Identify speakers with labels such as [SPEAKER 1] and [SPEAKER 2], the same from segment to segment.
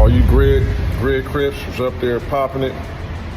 [SPEAKER 1] All you Greg Crips was up there popping it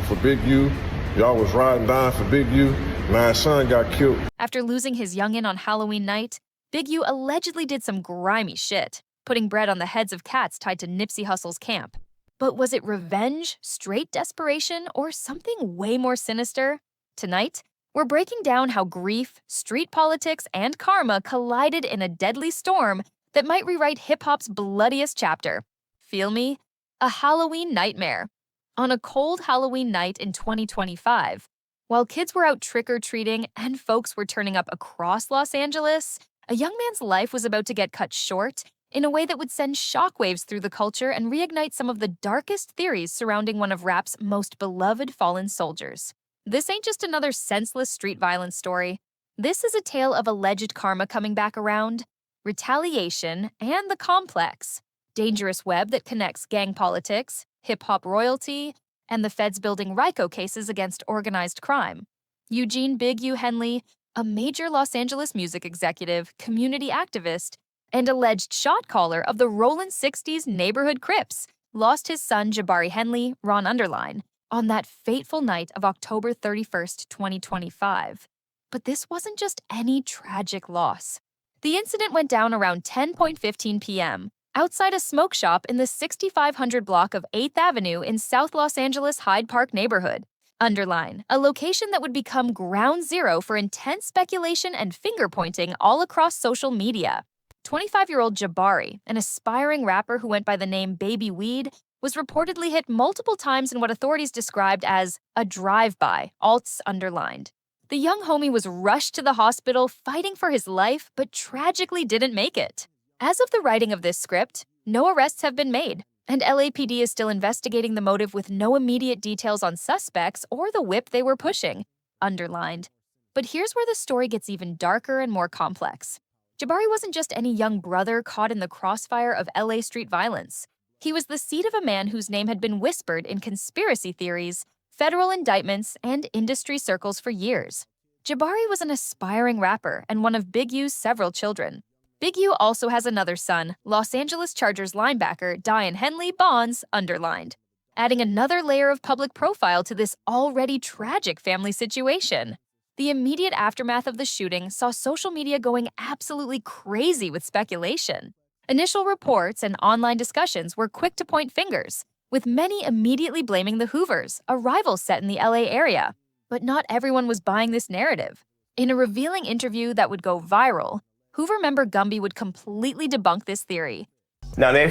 [SPEAKER 1] for Big U. Y'all was riding down for Big U. My son got killed.
[SPEAKER 2] After losing his youngin' on Halloween night, Big U allegedly did some grimy shit, putting bread on the heads of cats tied to Nipsey Hussle's camp. But was it revenge, straight desperation, or something way more sinister? Tonight, we're breaking down how grief, street politics, and karma collided in a deadly storm that might rewrite hip-hop's bloodiest chapter. Feel me? A Halloween nightmare. On a cold Halloween night in 2025, while kids were out trick-or-treating and folks were turning up across Los Angeles, a young man's life was about to get cut short in a way that would send shockwaves through the culture and reignite some of the darkest theories surrounding one of rap's most beloved fallen soldiers. This ain't just another senseless street violence story. This is a tale of alleged karma coming back around, retaliation, and the complex, dangerous web that connects gang politics, hip-hop royalty, and the feds building RICO cases against organized crime. Eugene Big U. Henley, a major Los Angeles music executive, community activist, and alleged shot caller of the Rollin' 60s neighborhood Crips, lost his son Jabari Henley, Ron Underline, on that fateful night of October 31st, 2025. But this wasn't just any tragic loss. The incident went down around 10:15 p.m., outside a smoke shop in the 6500 block of 8th Avenue in South Los Angeles Hyde Park neighborhood. Underline, a location that would become ground zero for intense speculation and finger-pointing all across social media. 25-year-old Jabari, an aspiring rapper who went by the name Baby Weed, was reportedly hit multiple times in what authorities described as a drive-by, alts underlined. The young homie was rushed to the hospital fighting for his life, but tragically didn't make it. As of the writing of this script, no arrests have been made, and LAPD is still investigating the motive with no immediate details on suspects or the whip they were pushing, underlined. But here's where the story gets even darker and more complex. Jabari wasn't just any young brother caught in the crossfire of LA street violence. He was the seed of a man whose name had been whispered in conspiracy theories, federal indictments, and industry circles for years. Jabari was an aspiring rapper and one of Big U's several children. Big U also has another son, Los Angeles Chargers linebacker Dian Henley Bonds, underlined, adding another layer of public profile to this already tragic family situation. The immediate aftermath of the shooting saw social media going absolutely crazy with speculation. Initial reports and online discussions were quick to point fingers, with many immediately blaming the Hoovers, a rival set in the LA area. But not everyone was buying this narrative. In a revealing interview that would go viral, Hoover member Gumby would completely debunk this theory.
[SPEAKER 3] Now, they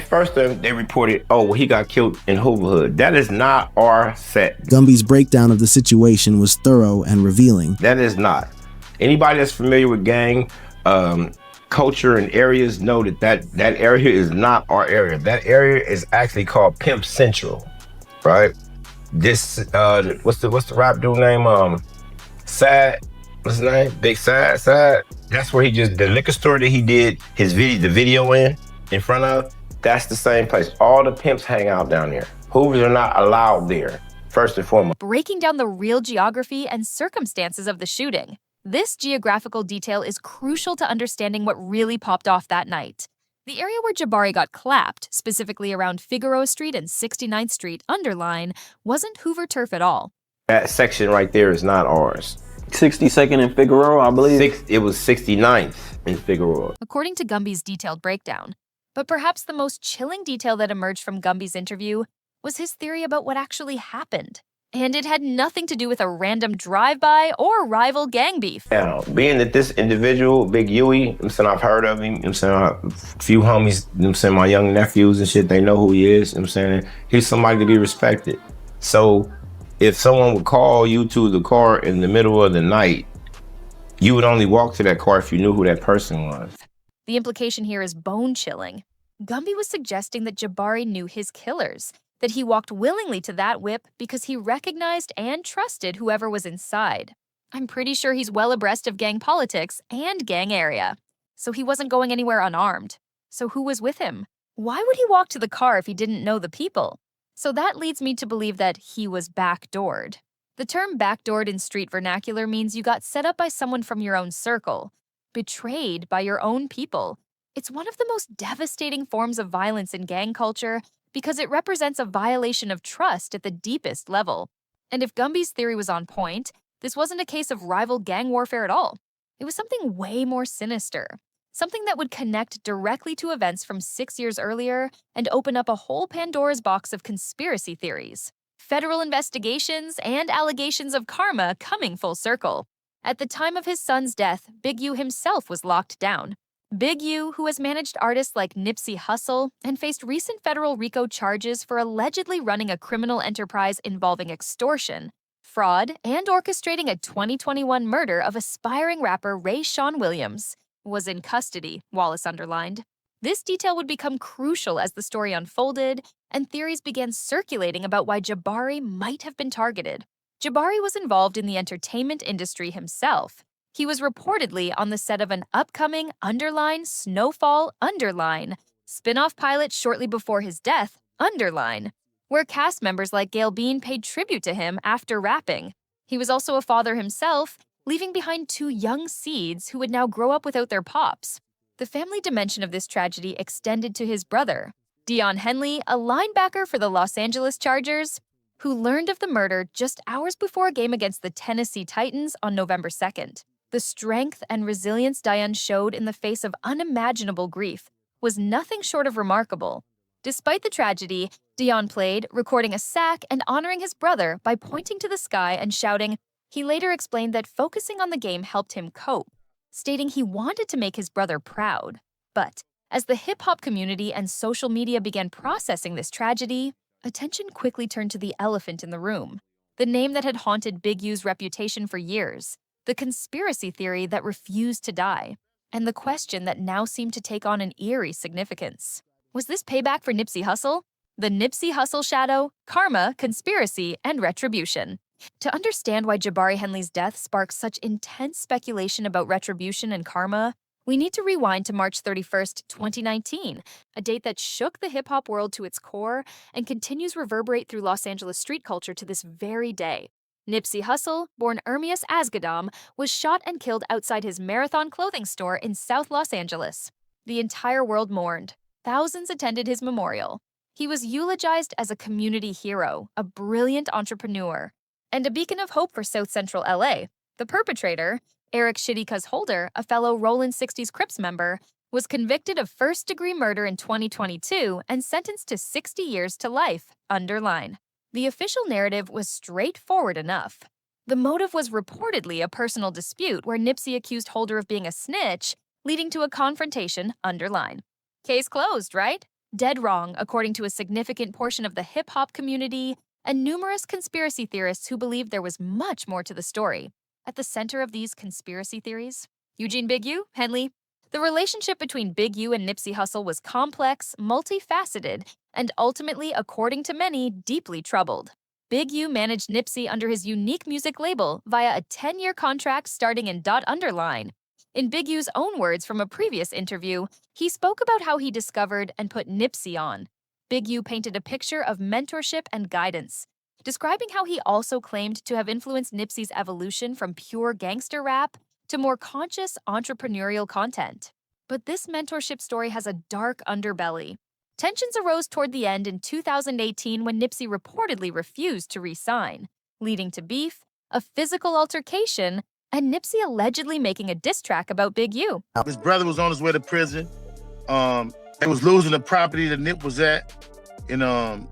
[SPEAKER 3] reported, oh, well, he got killed in Hooverhood. That is not our set.
[SPEAKER 4] Gumby's breakdown of the situation was thorough and revealing.
[SPEAKER 3] That is not. Anybody that's familiar with gang culture and areas know that area is not our area. That area is actually called Pimp Central, right? This, what's the rap dude name? Sad, what's his name? Big Sad. That's where the liquor store that he did the video in front of, that's the same place. All the pimps hang out down there. Hoovers are not allowed there, first and foremost.
[SPEAKER 2] Breaking down the real geography and circumstances of the shooting. This geographical detail is crucial to understanding what really popped off that night. The area where Jabari got clapped, specifically around Figueroa Street and 69th Street, underline, wasn't Hoover turf at all.
[SPEAKER 3] That section right there is not ours.
[SPEAKER 5] 62nd and Figueroa, I believe.
[SPEAKER 3] It was 69th in Figueroa.
[SPEAKER 2] According to Gumby's detailed breakdown. But perhaps the most chilling detail that emerged from Gumby's interview was his theory about what actually happened. And it had nothing to do with a random drive-by or rival gang beef.
[SPEAKER 3] Now, being that this individual, Big Huey, I've heard of him, a few homies, my young nephews and shit, they know who he is, he's somebody to be respected. So if someone would call you to the car in the middle of the night, you would only walk to that car if you knew who that person was.
[SPEAKER 2] The implication here is bone-chilling. Gumby was suggesting that Jabari knew his killers, that he walked willingly to that whip because he recognized and trusted whoever was inside. I'm pretty sure he's well abreast of gang politics and gang area. So he wasn't going anywhere unarmed. So who was with him? Why would he walk to the car if he didn't know the people? So that leads me to believe that he was backdoored. The term backdoored in street vernacular means you got set up by someone from your own circle, betrayed by your own people. It's one of the most devastating forms of violence in gang culture because it represents a violation of trust at the deepest level. And if Gumby's theory was on point, this wasn't a case of rival gang warfare at all. It was something way more sinister. Something that would connect directly to events from 6 years earlier and open up a whole Pandora's box of conspiracy theories. Federal investigations and allegations of karma coming full circle. At the time of his son's death, Big U himself was locked down. Big U, who has managed artists like Nipsey Hussle and faced recent federal RICO charges for allegedly running a criminal enterprise involving extortion, fraud, and orchestrating a 2021 murder of aspiring rapper Ray Sean Williams, was in custody, Wallace underlined. This detail would become crucial as the story unfolded, and theories began circulating about why Jabari might have been targeted. Jabari was involved in the entertainment industry himself. He was reportedly on the set of an upcoming Snowfall spin-off pilot shortly before his death, where cast members like Gail Bean paid tribute to him after rapping. He was also a father himself, leaving behind 2 young seeds who would now grow up without their pops. The family dimension of this tragedy extended to his brother, Dion Henley, a linebacker for the Los Angeles Chargers, who learned of the murder just hours before a game against the Tennessee Titans on November 2nd. The strength and resilience Dion showed in the face of unimaginable grief was nothing short of remarkable. Despite the tragedy, Dion played, recording a sack and honoring his brother by pointing to the sky and shouting. He later explained that focusing on the game helped him cope, stating he wanted to make his brother proud. But as the hip-hop community and social media began processing this tragedy, attention quickly turned to the elephant in the room, the name that had haunted Big U's reputation for years, the conspiracy theory that refused to die, and the question that now seemed to take on an eerie significance. Was this payback for Nipsey Hussle? The Nipsey Hussle shadow, karma, conspiracy, and retribution. To understand why Jabari Henley's death sparked such intense speculation about retribution and karma, we need to rewind to March 31st, 2019, a date that shook the hip-hop world to its core and continues to reverberate through Los Angeles street culture to this very day. Nipsey Hussle, born Ermias Asghedom, was shot and killed outside his Marathon clothing store in South Los Angeles. The entire world mourned. Thousands attended his memorial. He was eulogized as a community hero, a brilliant entrepreneur, and a beacon of hope for South Central LA. The perpetrator, Eric Shitty Cuz Holder, a fellow Rollin' 60s Crips member, was convicted of first-degree murder in 2022 and sentenced to 60 years to life, underline. The official narrative was straightforward enough. The motive was reportedly a personal dispute where Nipsey accused Holder of being a snitch, leading to a confrontation, underline. Case closed, right? Dead wrong, according to a significant portion of the hip-hop community and numerous conspiracy theorists who believed there was much more to the story. At the center of these conspiracy theories, Eugene Big U, Henley. The relationship between Big U and Nipsey Hussle was complex, multifaceted, and ultimately, according to many, deeply troubled. Big U managed Nipsey under his unique music label via a 10-year contract starting in .underline. In Big U's own words from a previous interview, he spoke about how he discovered and put Nipsey on. Big U painted a picture of mentorship and guidance, describing how he also claimed to have influenced Nipsey's evolution from pure gangster rap to more conscious entrepreneurial content. But this mentorship story has a dark underbelly. Tensions arose toward the end in 2018 when Nipsey reportedly refused to re-sign, leading to beef, a physical altercation, and Nipsey allegedly making a diss track about Big U.
[SPEAKER 6] His brother was on his way to prison. They was losing the property that Nip was at. And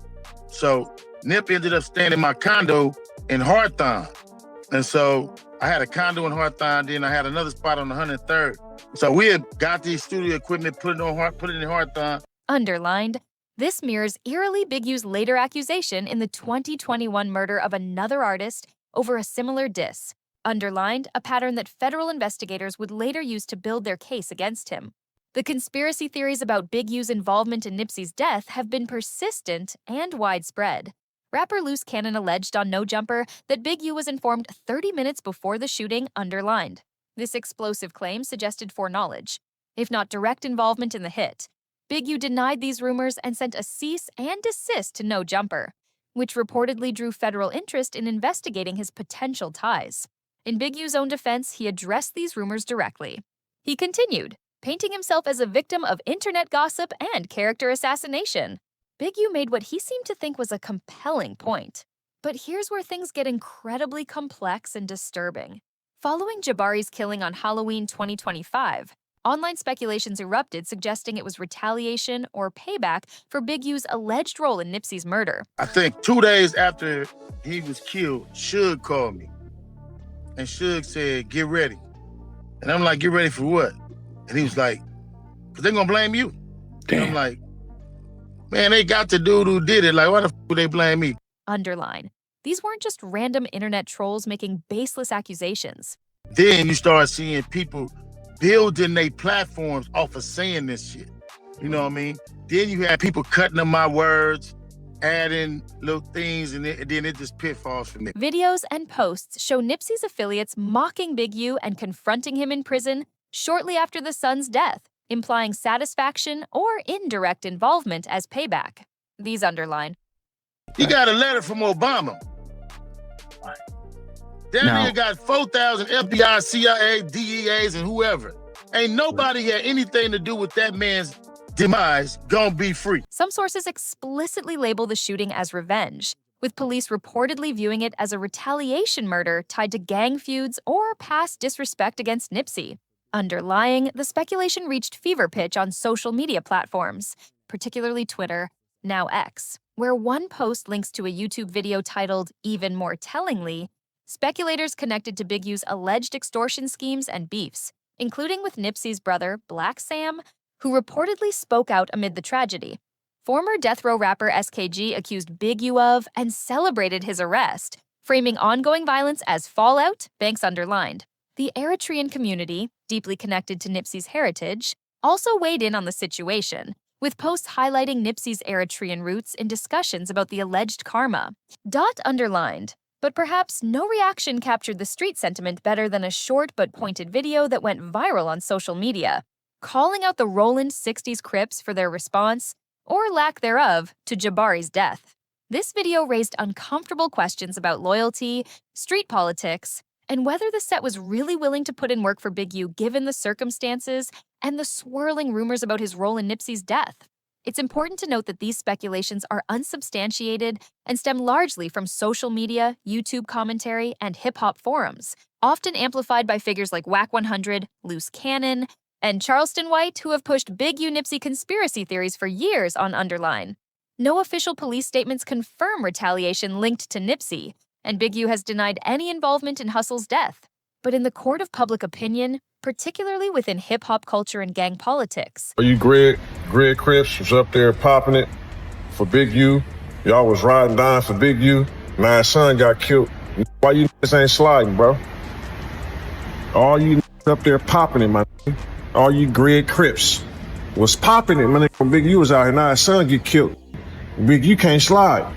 [SPEAKER 6] so Nip ended up staying in my condo in Hawthorne. And so I had a condo in Hawthorne, then I had another spot on the 103rd. So we had got the studio equipment, put it in Hawthorne.
[SPEAKER 2] Underlined, this mirrors eerily Big U's later accusation in the 2021 murder of another artist over a similar diss. Underlined, a pattern that federal investigators would later use to build their case against him. The conspiracy theories about Big U's involvement in Nipsey's death have been persistent and widespread. Rapper Loose Cannon alleged on No Jumper that Big U was informed 30 minutes before the shooting, underlined. This explosive claim suggested foreknowledge, if not direct involvement in the hit. Big U denied these rumors and sent a cease and desist to No Jumper, which reportedly drew federal interest in investigating his potential ties. In Big U's own defense, he addressed these rumors directly. He continued, painting himself as a victim of internet gossip and character assassination. Big U made what he seemed to think was a compelling point. But here's where things get incredibly complex and disturbing. Following Jabari's killing on Halloween 2025, online speculations erupted suggesting it was retaliation or payback for Big U's alleged role in Nipsey's murder.
[SPEAKER 6] I think 2 days after he was killed, Suge called me. And Suge said, get ready. And I'm like, get ready for what? And he was like, because they're going to blame you. And I'm like, man, they got the dude who did it. Like, why the f would they blame me?
[SPEAKER 2] Underline. These weren't just random internet trolls making baseless accusations.
[SPEAKER 6] Then you start seeing people building their platforms off of saying this shit. You know what I mean? Then you have people cutting up my words, adding little things, and then it just pitfalls for me.
[SPEAKER 2] Videos and posts show Nipsey's affiliates mocking Big U and confronting him in prison shortly after the son's death, implying satisfaction or indirect involvement as payback. These underline.
[SPEAKER 6] He got a letter from Obama. That nigga got 4,000 FBI, CIA, DEAs, and whoever. Ain't nobody had anything to do with that man's demise. Gonna be free.
[SPEAKER 2] Some sources explicitly label the shooting as revenge, with police reportedly viewing it as a retaliation murder tied to gang feuds or past disrespect against Nipsey. Underlying, the speculation reached fever pitch on social media platforms, particularly Twitter, now X, where one post links to a YouTube video titled, even more tellingly, speculators connected to Big U's alleged extortion schemes and beefs, including with Nipsey's brother, Black Sam, who reportedly spoke out amid the tragedy. Former death row rapper SKG accused Big U of and celebrated his arrest, framing ongoing violence as fallout, Banks underlined. The Eritrean community, deeply connected to Nipsey's heritage, also weighed in on the situation, with posts highlighting Nipsey's Eritrean roots in discussions about the alleged karma. Dot underlined. But perhaps no reaction captured the street sentiment better than a short but pointed video that went viral on social media, calling out the Roland 60s Crips for their response, or lack thereof, to Jabari's death. This video raised uncomfortable questions about loyalty, street politics, and whether the set was really willing to put in work for Big U given the circumstances and the swirling rumors about his role in Nipsey's death. It's important to note that these speculations are unsubstantiated and stem largely from social media, YouTube commentary, and hip-hop forums, often amplified by figures like Whack 100, Loose Cannon, and Charleston White, who have pushed Big U Nipsey conspiracy theories for years on Underline. No official police statements confirm retaliation linked to Nipsey, and Big U has denied any involvement in Hussle's death. But in the court of public opinion, particularly within hip-hop culture and gang politics.
[SPEAKER 1] You Greg Crips was up there popping it for Big U. Y'all was riding down for Big U. Now his son got killed. Why you niggas ain't sliding, bro? All you niggas up there popping it, my nigga. All you Greg Crips was popping it, my nigga. When Big U was out here, now his son get killed. Big U can't slide.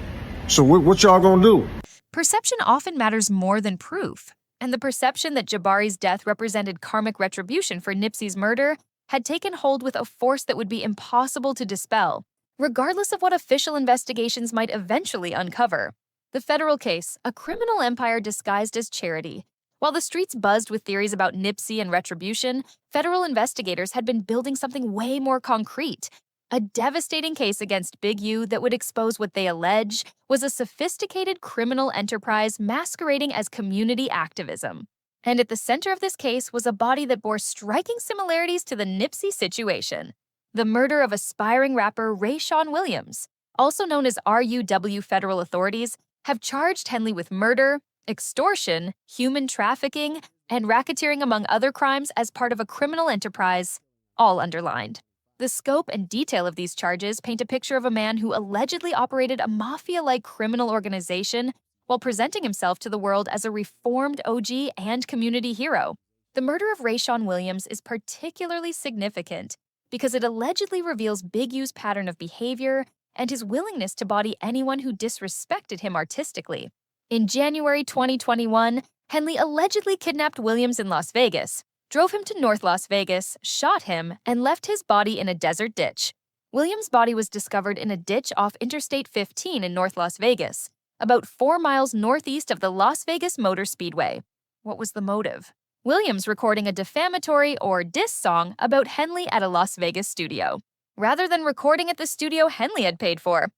[SPEAKER 1] So what y'all gonna do?
[SPEAKER 2] Perception often matters more than proof. And the perception that Jabari's death represented karmic retribution for Nipsey's murder had taken hold with a force that would be impossible to dispel, regardless of what official investigations might eventually uncover. The federal case, a criminal empire disguised as charity. While the streets buzzed with theories about Nipsey and retribution, federal investigators had been building something way more concrete. A devastating case against Big U that would expose what they allege was a sophisticated criminal enterprise masquerading as community activism. And at the center of this case was a body that bore striking similarities to the Nipsey situation: the murder of aspiring rapper Rayshawn Williams. Also known as RUW. Federal authorities have charged Henley with murder, extortion, human trafficking, and racketeering, among other crimes, as part of a criminal enterprise, all underlined. The scope and detail of these charges paint a picture of a man who allegedly operated a mafia-like criminal organization while presenting himself to the world as a reformed OG and community hero. The murder of Rayshawn Williams is particularly significant because it allegedly reveals Big U's pattern of behavior and his willingness to body anyone who disrespected him artistically. In January 2021, Henley allegedly kidnapped Williams in Las Vegas, drove him to North Las Vegas, shot him, and left his body in a desert ditch. Williams' body was discovered in a ditch off Interstate 15 in North Las Vegas, about 4 miles northeast of the Las Vegas Motor Speedway. What was the motive? Williams recording a defamatory or diss song about Henley at a Las Vegas studio. rather than recording at the studio Henley had paid for.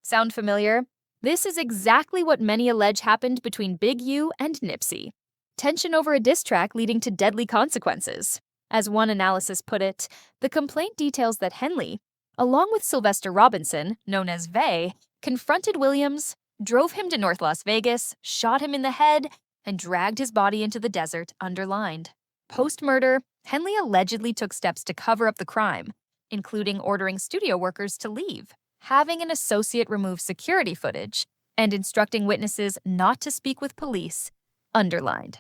[SPEAKER 2] Sound familiar? This is exactly what many allege happened between Big U and Nipsey. Tension over a diss track leading to deadly consequences. As one analysis put it, the complaint details that Henley, along with Sylvester Robinson, known as Vay, confronted Williams, drove him to North Las Vegas, shot him in the head, and dragged his body into the desert, underlined. Post-murder, Henley allegedly took steps to cover up the crime, including ordering studio workers to leave, having an associate remove security footage, and instructing witnesses not to speak with police, underlined.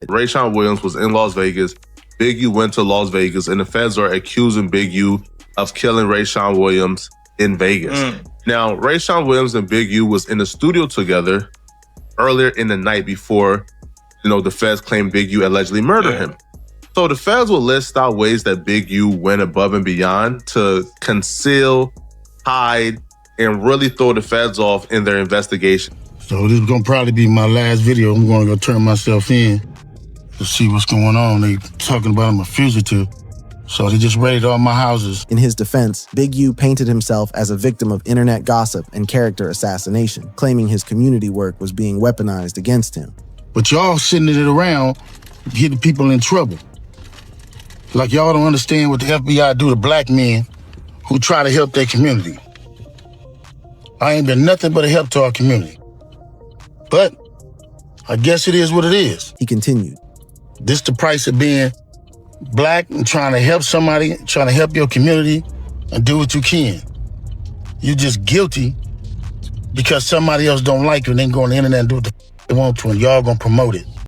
[SPEAKER 7] Rayshawn Williams was in Las Vegas. Big U went to Las Vegas, and the feds are accusing Big U of killing Rayshawn Williams in Vegas. Now, Rayshawn Williams and Big U was in the studio together earlier in the night before, the feds claimed Big U allegedly murdered him. So the feds will list out ways that Big U went above and beyond to conceal, hide, and really throw the feds off in their investigation.
[SPEAKER 6] So this is gonna probably be my last video. I'm gonna go turn myself in to see what's going on. They talking about I'm a fugitive. So they just raided all my houses.
[SPEAKER 4] In his defense, Big U painted himself as a victim of internet gossip and character assassination, claiming his community work was being weaponized against him.
[SPEAKER 6] But y'all sitting it around getting people in trouble. Like y'all don't understand what the FBI do to black men who try to help their community. I ain't been nothing but a help to our community. But I guess it is what it is.
[SPEAKER 4] He continued.
[SPEAKER 6] This the price of being black and trying to help somebody, trying to help your community and do what you can. You're just guilty because somebody else don't like you and then go on the internet and do what the they want to and y'all gonna promote it.